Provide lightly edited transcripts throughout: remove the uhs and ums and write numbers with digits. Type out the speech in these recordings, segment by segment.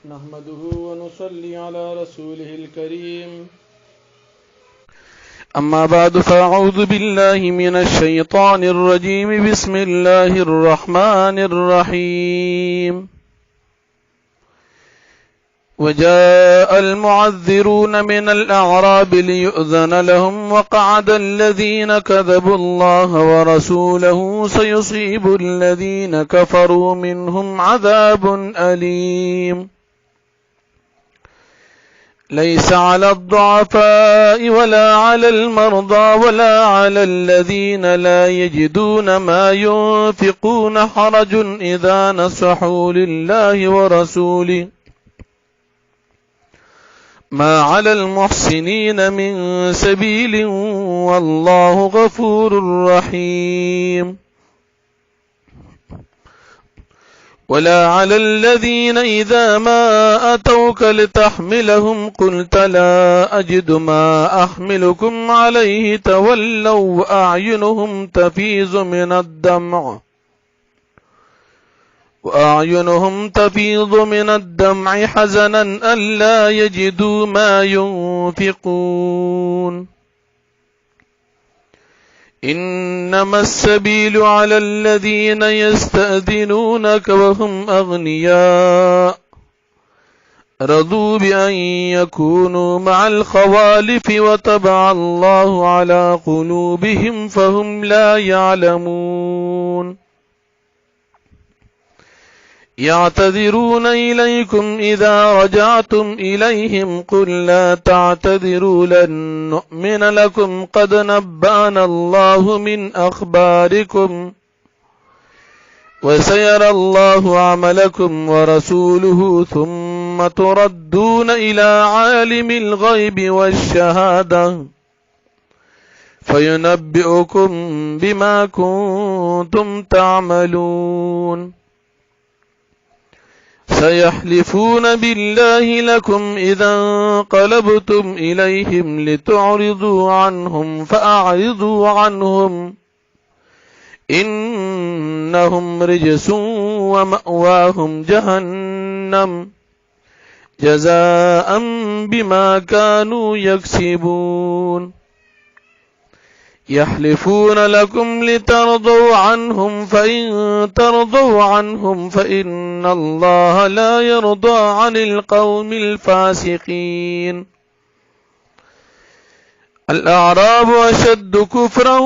نحمده ونصلي على رسوله الكريم أما بعد فأعوذ بالله من الشيطان الرجيم بسم الله الرحمن الرحيم وجاء المعذرون من الأعراب ليؤذن لهم وقعد الذين كذبوا الله ورسوله سيصيب الذين كفروا منهم عذاب أليم ليس على الضعفاء ولا على المرضى ولا على الذين لا يجدون ما ينفقون حرج إذا نصحوا لله ورسوله ما على المحسنين من سبيل والله غفور رحيم ولا على الذين إذا ما أتوك لتحملهم قلت لا أجد ما أحملكم عليه تولوا وأعينهم تفيض من الدمع حزنا ألا يجدوا ما ينفقون إنما السبيل على الذين يستأذنونك وهم أغنياء رضوا بأن يكونوا مع الخوالف وطبع الله على قلوبهم فهم لا يعلمون يعتذرون إليكم إذا رجعتم إليهم قل لا تعتذروا لن نؤمن لكم قد نبأنا الله من أخباركم وسيرى الله عملكم ورسوله ثم تردون إلى عالم الغيب والشهادة فينبئكم بما كنتم تعملون سيحلفون بالله لكم إذا انقلبتم إليهم لتعرضوا عنهم فأعرضوا عنهم إنهم رجس ومأواهم جهنم جزاء بما كانوا يكسبون يحلفون لكم لترضوا عنهم فإن ترضوا عنهم فإن الله لا يرضى عن القوم الفاسقين الأعراب أشد كفرا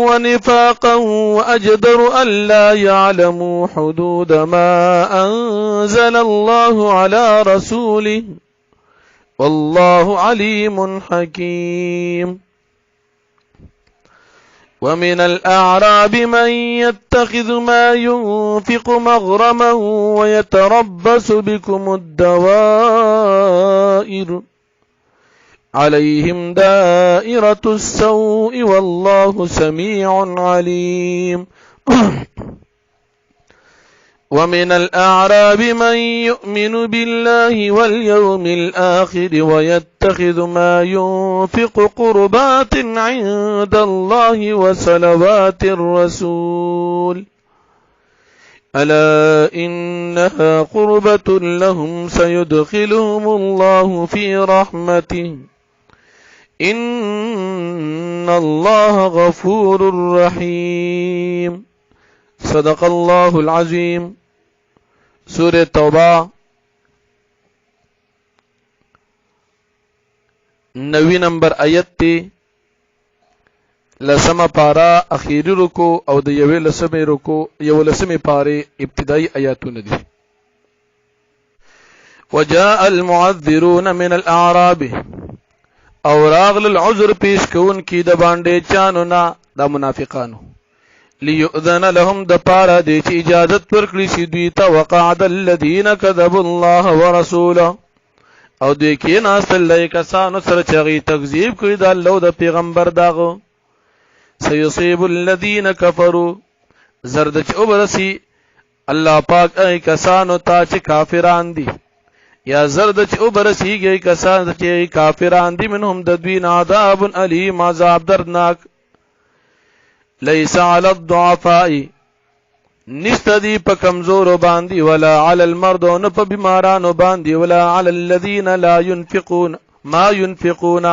ونفاقا وأجدر ألا يعلموا حدود ما أنزل الله على رسوله والله عليم حكيم ومن الأعراب من يتخذ ما ينفق مغرما ويتربص بكم الدوائر عليهم دائرة السوء والله سميع عليم ومن الأعراب من يؤمن بالله واليوم الآخر ويتخذ ما ينفق قربات عند الله وصلوات الرسول ألا إنها قربة لهم سيدخلهم الله في رحمته إن الله غفور رحيم صدق الله العظيم سورة توبہ 90 نمبر آیت تی لسم پارا اخیری رکو او د یوې لسمې رکو یو لسمې پارے ابتدائی آیاتونه دي وجاء المعذرون من الاعراب او راغل العذر پیش کون کی د باندې چانو نا د منافقانو ليؤذن لهم دپارا دي چه اجازت ورکلی شي دوی ته وقعد الذين كذبوا الله ورسوله او دوی کې ناستل لای کسانو سره چغي تکذیب کوي د الله او د پیغمبر داغو سيصيب الذين كفروا زرد چ وبرسي الله پاک ای کسانو ته چې کافران دي یا زرد چ وبرسيږي کسان چې کافران دي منهم د دوی عذاب الیم عذاب دردناک ليس على الضعفاء نستدی په کمزورو باندې ولا علی المرض او نه په بیمارانو باندې ولا علی الذین لا ينفقون ما ينفقون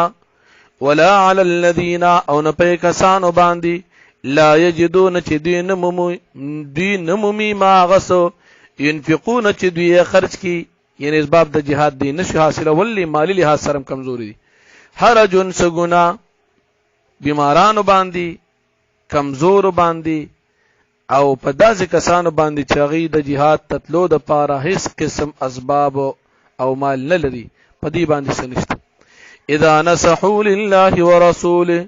ولا علی الذین او نه په کسانو باندې لا یجدون چې دوی نمومي ما غسو ينفقون چې دوی خرج کی یعنی اسباب د جهاد دی نشي حاصله ولی مالی لحاظ سره کمزوري دي حرجن سګنا بیمارانو باندې کمزور باندې او په داسې کسانو باندې چې هغوی د جهاد تتلو د پاره هیڅ قسم اسباب او مال نه لري په دې باندې څه نشته اذا نصحوا لله ورسوله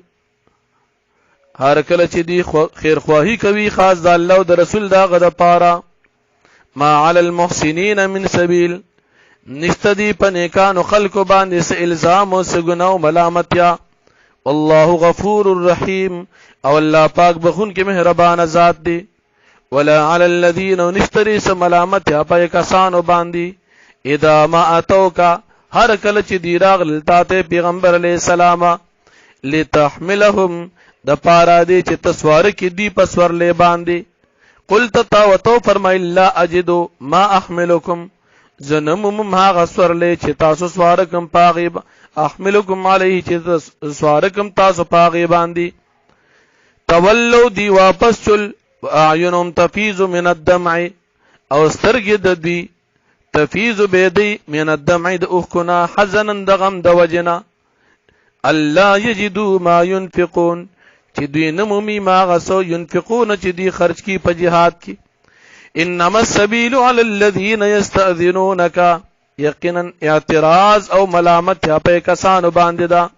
هر کله چې دی خیرخواهی کوي خاص د الله او د رسول دغه د پاره ما علی المحسنین من سبیل نستدی په نیکانو خلکو باندې څه الزام او څه ګناه او ملامتیا والله غفور الرحیم او الله پاک بخون کې مهربان ذات دی ولا علی الذین نشتری څه ملامتیا په کسانو باندې اذا ما اتوکا هر کله چې دی راغل ته پیغمبر علی السلام لتحملهم د پاره دی چې تسوار کې دی پسور لې باندې قلت تو فرمای لا اجدو ما احملکم زنم ما غسور لې چې تاسو سوارکم پاغي احملکم علیه چې سوارکم تاسو پاغي باندې تولوا دی واپس چل اعینهم تفیض من الدمع او سترګې د دوی تفیض بيدی من الدمع د اوخنا حزنا د غم د وجنا الله یجدو ما ينفقون چې دوی نمومي ما غسو ينفقون چې دوی خرج کی په جهاد کی انما السبيل على الذين يستأذنونك یقینا اعتراض او ملامت یا په کسانو باندې دا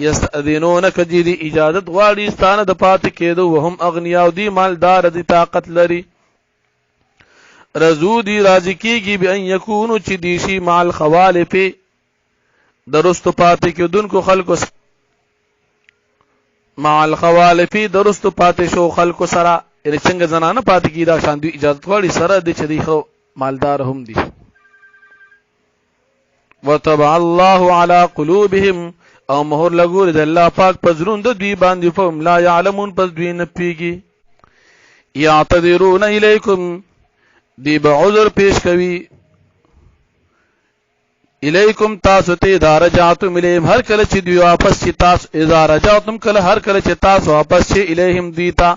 یستأذنونک دی اجازت غواړي ستانه د پات کېدو وهم اغنیا او دی مالدار دی طاقت لري رزو دی راضی کیږي به ان یکونو چې دی شي مع الخوالف درست پات کېدونکو خلکو مع الخوالف درست پات شو خلکو سره یعنی څنګه زنانه پات کی دا شان دی اجازت غواړي سره د چې دی خو مالدار هم دي وطبع الله على قلوبهم او مهر لګول د الله پاک پزرون د دوی باندې فهم لا يعلمون پس دوی نه پیږي يعتذرون الیکم دی به عذر پیش کوي الیکم تاسو ته درجاتم الیهم هر کله چې دوی واپس چې تاسو اذا رجعتم کله هر کله چې تاسو واپس شي الیهم دیتا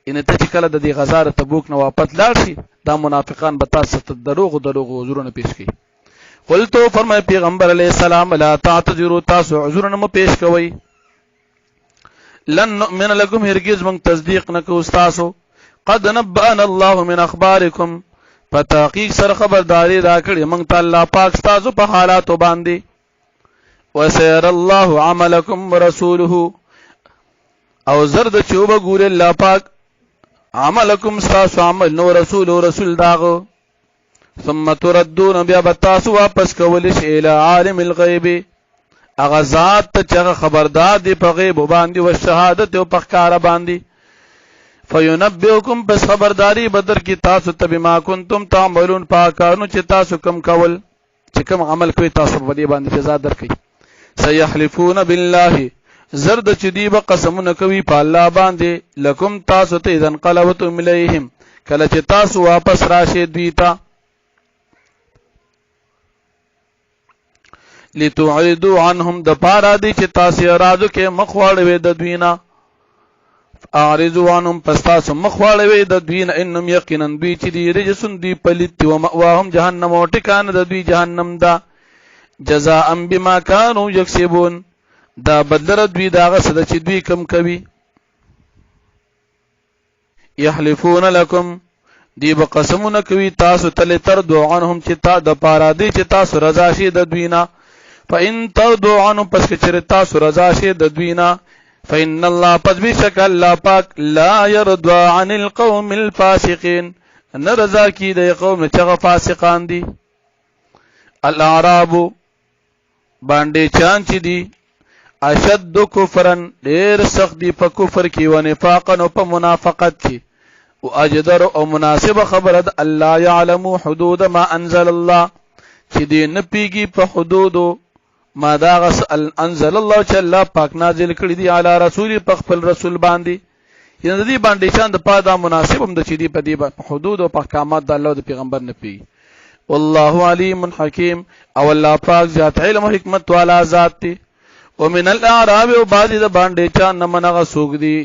ان ته چې کله د دې غزاره تبوک نه واپس لاړ شي دا منافقان به تاسو ته دروغ عذرونه پیش کوي قلتو فرمای پیغمبر علیہ السلام لا تعتذروا تاسو عذرونه مو پیش کوي لن نؤمن لكم هرگز من تصدیق نکو تاسو قد نبأنا الله من اخباركم فتحقیق سره خبرداري راکړي موږ ته الله پاک تاسو په حالاتو باندې وسير الله عملكم ورسوله او زرد چوب ګور الله پاک عملكم تاسو عمل نو رسول داغو ثم تردون بیا بتاسو واپس کول شي الى عالم الغیب اغزاد ته چې خبردار دی په غیب باندې او شهادت او په ښکارا باندې فینبئکم بس خبرداری بدر کی تاسو ته بما کنتم تعملون پاکانو چې تاسو کم کول چې کم عمل کوي تاسو په دې باندې جزا درکړي سيحلفون بالله زرد چې دی به قسمونه کوي په الله باندې لکم تاسو ته اذن قلبتم الیهم کله چې تاسو واپس راشي دوی ته لتعرضوا عنهم د پارا دي چې تاسو راځو کې مخواړوي د دوینا اعرضوا عنهم پس تاسو مخواړوي د دوینا انم یقینا دوی چې دی رجسن دی پلیت او مأواهم جهنم او ټکان د دوی جهنم دا جزاء بما كانوا يكسبون دا بدل دوی داغه صد چې دوی کم کوي يحلفون لكم دی بقسمونه کوي تاسو تل تر دوعنهم چې تا د پارا دي چې تاسو رضا شي د دوینا فإن ترضوا عنهم پس که چر تاسو رضا شي د دوینا فإن الله پس بشک الله پاک لا يرضى عن القوم الفاسقين نرضا کی د قوم چې فاسقان دي الاعراب باندې چان چې دي اشد کفرن ډیر سخت دي په کفر کې او نفاقا او په منافقت کې او اجدر او مناسب خبره الله يعلم حدود ما انزل الله چې دې نه پیږي په حدود ما دا غس انزل الله چې الله پاک نازل کړی دی علی رسول په خپل رسول باندې یعنی د دې باندې چا د پاره دا مناسب هم د چې دی په دې حدود او احکامات د الله او د پیغمبر نه پی. والله علیم حکیم، او الله پاک ذات علم او حکمت والا ذات دی. ومن الاعراب، او بعضی د باندې چا نه منغه سوق دی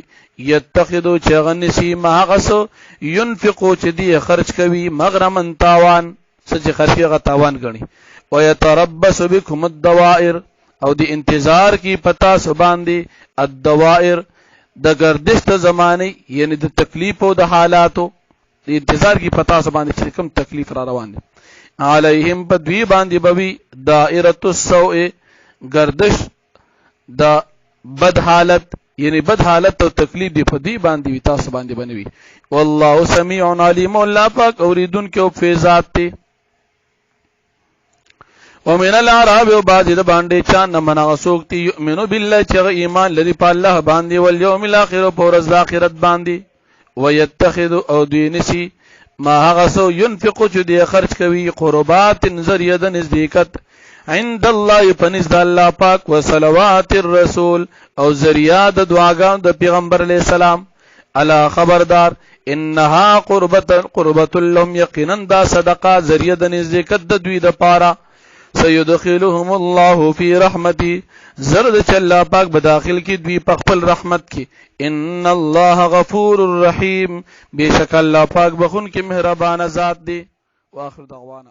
یتخذو چغنسی ما غسو ينفقو چې دی خرج کوي مغرمن تاوان، سچ خرچي غ تاوان غني. ويتربص بكم الدوائر، او دی انتظار کی پتا سو باندې الدوائر د گردش د زمانه، یعنی د تکلیف او د حالاتو د انتظار کی پتا سو باندې چې کوم تکلیف را روان دي. علیهم بدوی باندې بوي دائره السوء، گردش د بد حالت، یعنی بد حالت او تکلیف دی په دې باندې وي تاسو باندې بنوي. والله سمیع علیم، الله پاک اوریدونکو او فیضات دی. ومن الاعراب، او بعض د باندې چا نه منغه سوکتی یؤمنو بالله چې ایمان لري په الله باندې والیوم الاخر او په ورځ د آخرت باندې. ويتخذ، او دوی نسی ما هغه سو ينفق چې دی خرج کوي قربات ذریعہ د نزدېکت عند الله پنځ د الله پاک، وصلوات الرسول، او ذریعہ د دعاګانو د پیغمبر علیہ السلام. الا خبردار، انها قربت لهم، یقینا دا صدقه ذریعہ د نزدېکت د دوی د پاره. سيدخلهم الله في رحمتي، زرد چې الله پاک به داخل کی دوی په خپل رحمت کې. ان الله غفور رحیم، بشک الله پاک بخون کې مهربان ذات دی. واخر دعوانا